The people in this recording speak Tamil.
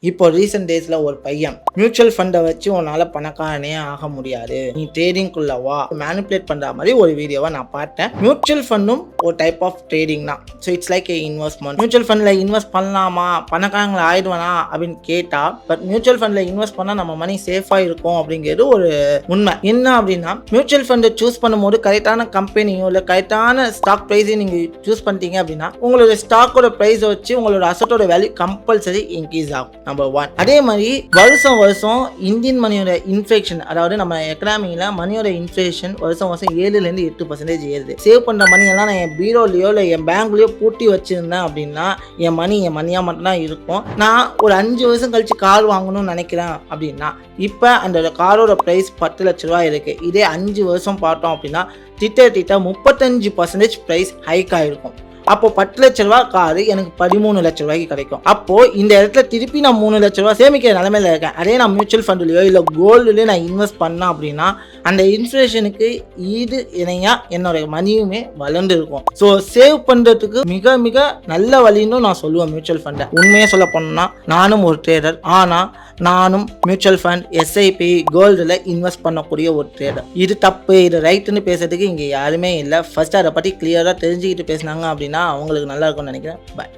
இப்போ ரீசெண்ட் டேஸ்ல ஒரு பையன் மியூச்சுவல் ஃபண்டை வச்சு உன்னால பணக்காரனே ஆக முடியாது, நீ ட்ரேடிங்குள்ள வா, மேனிபுலேட் பண்ற மாதிரி ஒரு வீடியோவை நான் பார்த்தேன். மியூச்சுவல் ஃபண்டும் ஒரு டைப் ஆஃப் ட்ரேடிங் தான். So it's like a investment. Mutual ஃபண்ட்ல இன்வெஸ்ட் பண்ணலாமா, பணக்காரங்களை ஆயிடுவானா அப்படின்னு கேட்டா, பட் மியூச்சுவல் ஃபண்ட்ல இன்வெஸ்ட் பண்ணா நம்ம மணி சேஃபா இருக்கும் அப்படிங்கிறது ஒரு உண்மை. என்ன அப்படின்னா, மியூச்சுவல் ஃபண்டை சூஸ் பண்ணும்போது கரெக்டான கம்பெனியோ இல்லை கரெக்டான ஸ்டாக் ப்ரைஸையும் நீங்க சூஸ் பண்ணிட்டீங்க அப்படின்னா உங்களோட ஸ்டாக்கோட ப்ரைஸை வச்சு உங்களோட அசட்டோட வேல்யூ கம்பல்சரி இன்க்ரீஸ் ஆகும். நம்பர் 1. அதே மாதிரி வருஷம் இந்தியன் மணியோட இன்ஃப்ளேஷன், அதாவது நம்ம எக்கனாமியில் மணியோட இன்ஃப்ளேஷன் வருஷம் 7% 8% ஏறுது. சேவ் பண்ணுற மணி எல்லாம் நான் என் பீரோலையோ இல்லை என் பேங்க்லையோ பூட்டி வச்சிருந்தேன் அப்படின்னா என் மணியாக மட்டும்தான் இருக்கும். நான் ஒரு 5 வருஷம் கழிச்சு கார் வாங்கணும்னு நினைக்கிறேன் அப்படின்னா இப்போ அந்த காரோட ப்ரைஸ் 10 லட்ச ரூபா இருக்கு. இதே 5 வருஷம் பார்த்தோம் அப்படின்னா திட்ட 35% ப்ரைஸ் ஹைக் ஆகிருக்கும். அப்போ 10 லட்ச ரூபா காரு எனக்கு 13 லட்ச ரூபாய்க்கு கிடைக்கும். அப்போ இந்த இடத்துல திருப்பி நான் 3 லட்ச ரூபா சேமிக்கிற நிலைமையில இருக்கேன். அதே நான் மியூச்சுவல் ஃபண்ட்லையோ இல்லை கோல்டுலையோ நான் இன்வெஸ்ட் பண்ணேன் அப்படின்னா அந்த இன்ஃப்ளேஷனுக்கு ஈடு இணையா என்னோட மணியுமே வளர்ந்து இருக்கும். ஸோ சேவ் பண்றதுக்கு மிக மிக நல்ல வழின்னு நான் சொல்லுவேன் மியூச்சுவல் ஃபண்டை. உண்மையாக சொல்ல போனோம்னா நானும் ஒரு ட்ரேடர், ஆனால் நானும் மியூச்சுவல் ஃபண்ட், எஸ்ஐபி, கோல்டில் இன்வெஸ்ட் பண்ணக்கூடிய ஒரு ட்ரேடர். இது தப்பு இது ரைட்டுன்னு பேசுறதுக்கு இங்கே யாருமே இல்லை. ஃபர்ஸ்ட் அதை பற்றி கிளியராக தெரிஞ்சுக்கிட்டு பேசினாங்க அப்படின்னா அவங்களுக்கு நல்லா இருக்கும்னு நினைக்கிறேன். பாய்.